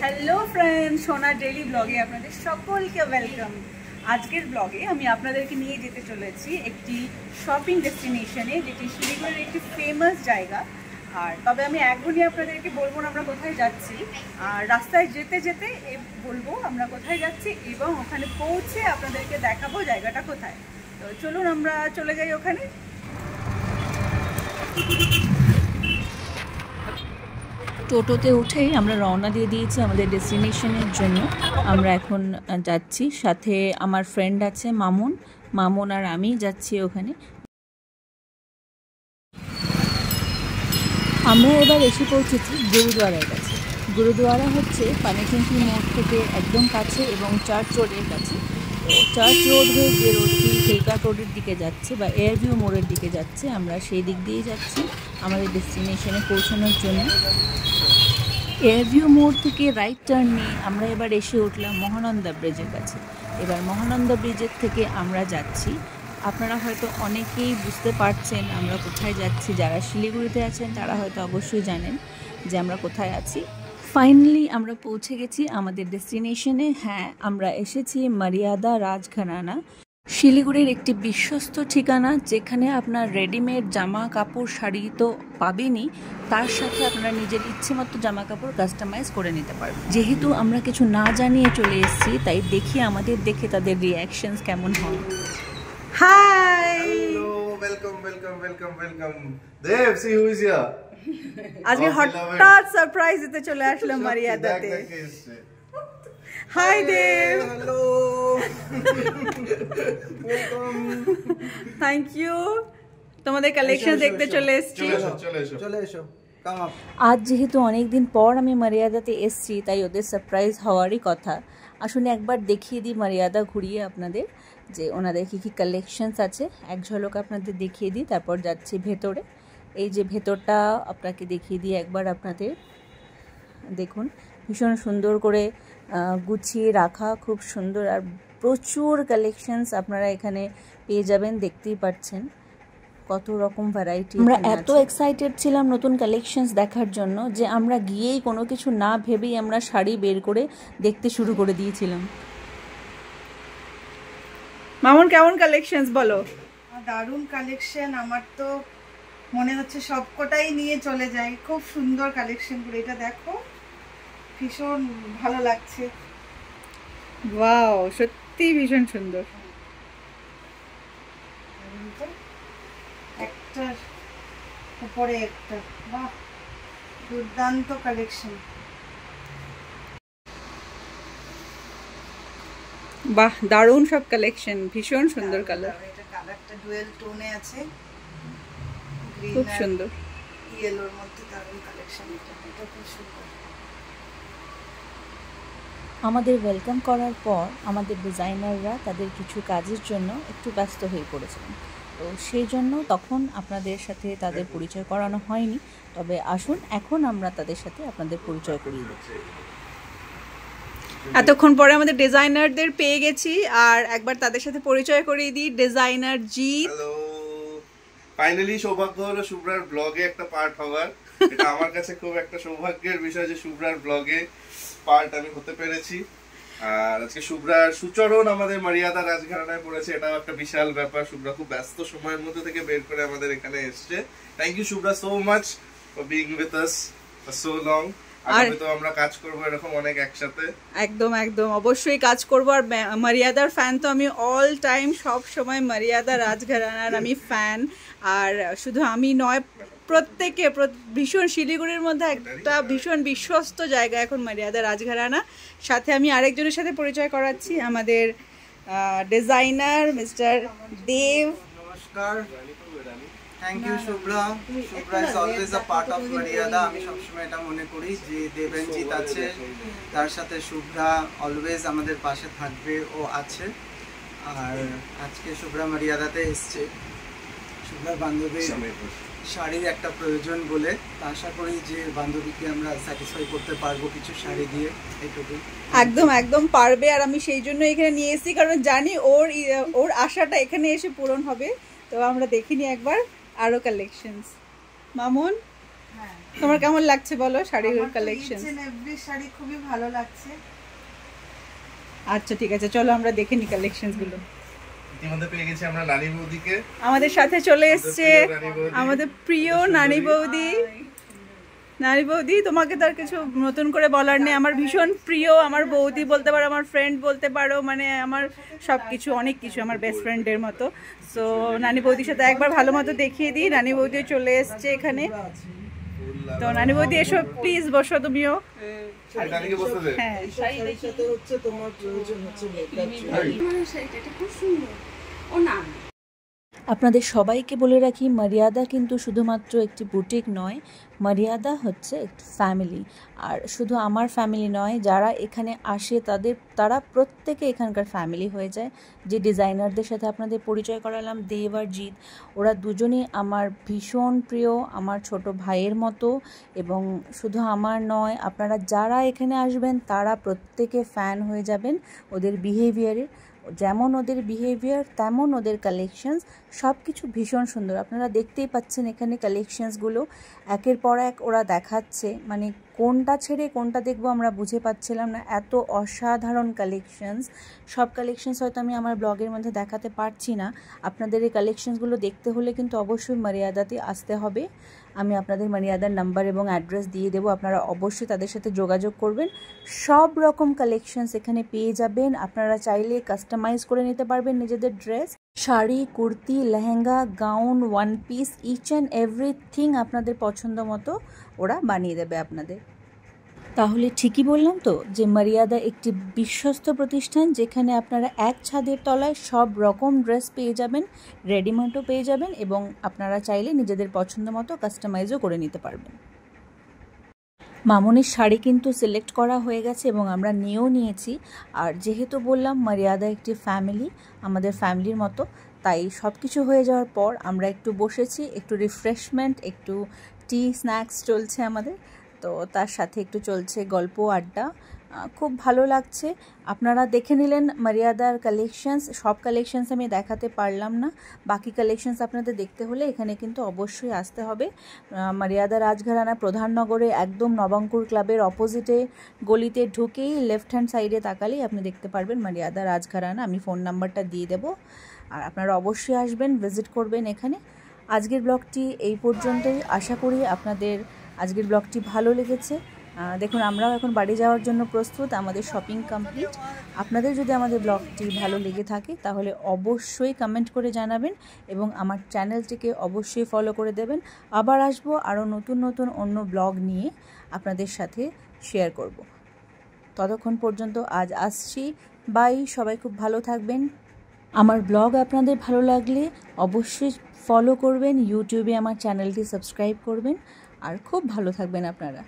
Hello friends, সোনা daily ব্লগে আপনাদের সকলকে ওয়েলকাম। আজকের ব্লগে আমি আপনাদেরকে নিয়ে যেতে চলেছি একটি শপিং ডেস্টিনেশনে, যেটি শিলিগুড়ির একটি ফেমাস জায়গা। আর তবে আমি এখনই আপনাদেরকে বলবো না আমরা কোথায় যাচ্ছি, আর রাস্তায় যেতে যেতে বলবো আমরা কোথায় যাচ্ছি এবং ওখানে পৌঁছে আপনাদেরকে দেখাবো জায়গাটা কোথায়। তো চলুন আমরা চলে যাই ওখানে। টোটোতে উঠেই আমরা রওনা দিয়ে দিয়েছি আমাদের ডেস্টিনেশনের জন্য। আমরা এখন যাচ্ছি, সাথে আমার ফ্রেন্ড আছে মামুন আর আমি যাচ্ছি ওখানে। আমরা এবার এসে পৌঁছেছি গুরুদুয়ারার কাছে। গুরুদুয়ারা হচ্ছে পানিট্যাঙ্কি মোড় থেকে একদম কাছে এবং চার্চ রোডের কাছে। তো চার্চ রোড হয়ে যে রোডটি হেলকাট রোডের দিকে যাচ্ছে বা এয়ারভিউ মোড়ের দিকে যাচ্ছে, আমরা সেই দিক দিয়েই যাচ্ছি আমাদের ডেস্টিনেশনে পৌঁছানোর জন্য। এয়ারভিউ মোড় থেকে রাইট টার্ন নিয়ে আমরা এবার এসে উঠলাম মহানন্দা ব্রিজের কাছে। এবার মহানন্দা ব্রিজের থেকে আমরা যাচ্ছি। আপনারা হয়তো অনেকেই বুঝতে পারছেন আমরা কোথায় যাচ্ছি। যারা শিলিগুড়িতে আছেন তারা হয়তো অবশ্যই জানেন যে আমরা কোথায় আছি। ফাইনালি আমরা পৌঁছে গেছি আমাদের ডেস্টিনেশনে। হ্যাঁ, আমরা এসেছি মারিয়াদা রাজঘরানা, শিলিগুড়ির একটি বিশ্বস্ত ঠিকানা, যেখানে আপনার রেডিমেড জামা কাপড় শাড়ি তো পাবেনই, তার সাথে আপনারা নিজের ইচ্ছে মতো জামা কাপড় কাস্টমাইজ করে নিতে পারবেন। যেহেতু আমরা কিছু না জানিয়ে চলে এসেছি, তাই দেখি আমাদের দেখে তাদের রিঅ্যাকশনস কেমন হয়। Hi, hello, welcome welcome welcome welcome. Dev, see who is here. আজকে হঠাৎ সারপ্রাইজ দিতে চলে আসলাম মারিয়াদাতে। Hi Dev. Hello, welcome. Thank you. তোমাদের কালেকশন দেখতে চলে এসেছি। চলে এসো। Come up. আজ যেহেতু অনেক দিন পর আমি মারিয়াদাতে এসেছি, তাই ওদের সারপ্রাইজ হওয়ারই কথা। আসলে একবার দেখিয়ে দিই মারিয়াদা ঘুরিয়ে আপনাদের, যে ওনাদের কী কী কালেকশনস আছে এক ঝলক আপনাদের দেখিয়ে দিই, তারপর যাচ্ছি ভেতরে। এই যে ভেতরটা আপনাকে দেখিয়ে দিই একবার আপনাদের। দেখুন, ভীষণ সুন্দর করে গুছিয়ে রাখা, খুব সুন্দর, আর প্রচুর কালেকশনস আপনারা এখানে পেয়ে যাবেন। দেখতেই পাচ্ছেন কত রকম ভ্যারাইটি। আমরা এত এক্সাইটেড ছিলাম নতুন কালেকশনস দেখার জন্য যে আমরা গিয়েই কোনো কিছু না ভেবেই আমরা শাড়ি বের করে দেখতে শুরু করে দিয়েছিলাম। মামুন, কেমন কালেকশনস বলো? দারুণ কালেকশন। আমার তো মনে হচ্ছে সবকটাই নিয়ে চলে যাই। খুব সুন্দর কালেকশনগুলো, এটা দেখো, ভীষণ ভালো লাগছে। ওয়াও, সত্যি ভীষণ সুন্দর। একটার উপরে একটা, বাহ, দুর্দান্ত কালেকশন। বাহ, দারুণ সব কালেকশন, ভীষণ সুন্দর কালার। এটা কালারটা ডুয়েল টোনে আছে, খুব সুন্দর। ইয়েলোর মধ্যে দারুণ কালেকশন। এটা খুব সুন্দর। আমাদের ওয়েলকাম করার পর আমাদের ডিজাইনাররা তাদের কিছু কাজের জন্য একটু ব্যস্ত হয়ে পড়েছিলেন, তো সেই জন্য তখন আপনাদের সাথে তাদের পরিচয় করানো হয়নি। তবে আসুন এখন আমরা তাদের সাথে আপনাদের পরিচয় করিয়ে দিই। এতক্ষণ পরে আমাদের ডিজাইনারদের পেয়ে গেছি, আর একবার তাদের সাথে পরিচয় করিয়ে দিই। ডিজাইনার জিৎ। হ্যালো, ফাইনালি সৌভাগ্য হলো শুভ্রার ব্লগে একটা পার্ট হওয়ার। এটা আমার কাছে খুব একটা সৌভাগ্যের বিষয় যে শুভ্রার ব্লগে পার্ট আমি হতে পেরেছি। আর আজকে শুভ্রার সুচরণ আমাদের মারিয়াদা রাজঘরানায় পড়েছে, এটাও একটা বিশাল ব্যাপার। শুভ্রা খুব ব্যস্ত সময়ের মধ্যে থেকে বের করে আমাদের এখানে এসেছে। Thank you Shubhra so much for being with us for so long. আগামী তো আমরা কাজ করবো এরকম অনেক একসাথে। একদম একদম, অবশ্যই কাজ করবো। আর মারিয়াদার ফ্যান তো আমি অল টাইম, সব সময় মারিয়াদা রাজঘরানার আমি ফ্যান। আর শুধু আমি নয়, প্রত্যেকে, ভীষণ শিলিগুড়ির মধ্যে একটা ভীষণ বিশ্বস্ত জায়গা এখন মারিয়াদা রাজঘরানা। সাথে আমি আরেকজনের সাথে পরিচয় করাচ্ছি, আমাদের ডিজাইনার মিস্টার দেব। নমস্কার, thank you Shubhra. Shubhra is always a part of Maryada. আমি সবসময় এটা মনে করি যে দেবেনজিৎ আছে, তার সাথে শুভ্রা অলওয়েজ আমাদের পাশে থাকবে, ও আছে। আর আজকে শুভ্রা মারিয়াদাতে এসছে শুভ্রার বান্ধবীর শাড়ির একটা প্রয়োজন বলে। আশা করি যে বান্ধবীকে আমরা স্যাটিসফাই করতে পারবো কিছু শাড়ি দিয়ে, এইটুকু। একদম একদম পারবে, আর আমি সেই জন্য এখানে নিয়ে এসেছি, কারণ জানি ওর আশাটা এখানে এসে পূরণ হবে। তো আমরা দেখিনি একবার আরো কালেকশনস। মামুন, তোমার কেমন লাগছে বলো শাড়ির কালেকশন? এভরি শাড়ি খুবই ভালো লাগছে। আচ্ছা ঠিক আছে, চলো আমরা দেখে নি কালেকশনস গুলো। ইতিমধ্যে পেয়ে গেছি আমরা নানি বৌদিকে। আমাদের সাথে চলে এসেছে আমাদের প্রিয় নানি বৌদি। নানি বৌদি, তোমাকে তার কিছু নতুন করে বলার নেই, আমার ভীষণ প্রিয়, আমার বৌদি বলতে পারো, আমার ফ্রেন্ড বলতে পারো, মানে আমার সব কিছু, অনেক কিছু, আমার বেস্ট ফ্রেন্ডের মতো। সো নানি বৌদির সাথে একবার ভালো মতো দেখিয়ে দিই। নানি বৌদিও চলে এসছে এখানে। তো নানি বৌদি এসো, প্লিজ বসো তুমিও। হ্যাঁ, আপনাদের সবাইকে বলে রাখি, মর্যাদা কিন্তু শুধুমাত্র একটি বুটিক নয়, মর্যাদা হচ্ছে একটি ফ্যামিলি। আর শুধু আমার ফ্যামিলি নয়, যারা এখানে আসে তারা প্রত্যেকে এখানকার ফ্যামিলি হয়ে যায়। যে ডিজাইনারদের সাথে আপনাদের পরিচয় করালাম, দেব আর জিৎ, ওরা দুজনেই আমার ভীষণ প্রিয়, আমার ছোট ভাইয়ের মতো। এবং শুধু আমার নয়, আপনারা যারা এখানে আসবেন তারা প্রত্যেকে ফ্যান হয়ে যাবেন ওদের বিহেভিয়ারের। যেমন ওদের বিহেভিয়ার তেমন ওদের কালেকশনস, সব কিছু ভীষণ সুন্দর। আপনারা দেখতেই পাচ্ছেন এখানে কালেকশনসগুলো একের পর এক ওরা দেখাচ্ছে, মানে কোনটা ছেড়ে কোনটা দেখবো আমরা বুঝে পাচ্ছিলাম না, এত অসাধারণ কালেকশনস। সব কালেকশনস হয়তো আমি আমার ব্লগের মধ্যে দেখাতে পারছি না। আপনাদের এই কালেকশনসগুলো দেখতে হলে কিন্তু অবশ্যই মর্যাদাতে আসতে হবে। আমি আপনাদের মর্যাদার নাম্বার এবং অ্যাড্রেস দিয়ে দেবো, আপনারা অবশ্যই তাদের সাথে যোগাযোগ করবেন। সব রকম কালেকশনস এখানে পেয়ে যাবেন। আপনারা চাইলে কাস্টমাইজ করে নিতে পারবেন নিজেদের dress, sari, kurti, lehenga, gown, one piece, each and everything আপনাদের পছন্দ মতো ওরা বানিয়ে দেবে আপনাদের। তাহলে ঠিকই বললাম তো যে মর্যাদা একটি বিশ্বস্ত প্রতিষ্ঠান, যেখানে আপনারা এক ছাদের তলায় সব রকম ড্রেস পেয়ে যাবেন, রেডিমেডও পেয়ে যাবেন, এবং আপনারা চাইলে নিজেদের পছন্দ মতো কাস্টমাইজও করে নিতে পারবেন। মামনির শাড়ি কিন্তু সিলেক্ট করা হয়ে গেছে এবং আমরা নিয়েও নিয়েছি। আর যেহেতু বললাম মর্যাদা একটি ফ্যামিলি, আমাদের ফ্যামিলির মতো, তাই সব কিছু হয়ে যাওয়ার পর আমরা একটু বসেছি, একটু রিফ্রেশমেন্ট, একটু টি স্ন্যাক্স চলছে আমাদের, তো তার সাথে একটু চলছে গল্প আড্ডা, খুব ভালো লাগছে। আপনারা দেখে নিলেন মর্যাদার কালেকশনস। সব কালেকশনস আমি দেখাতে পারলাম না, বাকি কালেকশনস আপনাদের দেখতে হলে এখানে কিন্তু অবশ্যই আসতে হবে। মর্যাদা রাজঘরানা প্রধাননগরে একদম নবাঙ্কুর ক্লাবের অপোজিটে গলিতে ঢুকেই লেফট হ্যান্ড সাইডে তাকালেই আপনি দেখতে পারবেন মর্যাদা রাজঘরানা। আমি ফোন নাম্বারটা দিয়ে দেবো, আর আপনারা অবশ্যই আসবেন, ভিজিট করবেন এখানে। আজকের ব্লগটি এই পর্যন্তই। আশা করি আপনাদের আজকের ব্লগটি ভালো লেগেছে। দেখুন, আমরাও এখন বাড়ি যাওয়ার জন্য প্রস্তুত, আমাদের শপিং কমপ্লিট। আপনাদের যদি আমাদের ব্লগটি ভালো লেগে থাকে তাহলে অবশ্যই কমেন্ট করে জানাবেন এবং আমার চ্যানেলটিকে অবশ্যই ফলো করে দেবেন। আবার আসবো আরও নতুন নতুন অন্য ব্লগ নিয়ে আপনাদের সাথে শেয়ার করব। ততক্ষণ পর্যন্ত আজ আসছি, বাই। সবাই খুব ভালো থাকবেন। আমার ব্লগ আপনাদের ভালো লাগলে অবশ্যই ফলো করবেন, ইউটিউবে আমার চ্যানেলটি সাবস্ক্রাইব করবেন, আর খুব ভালো থাকবেন আপনারা।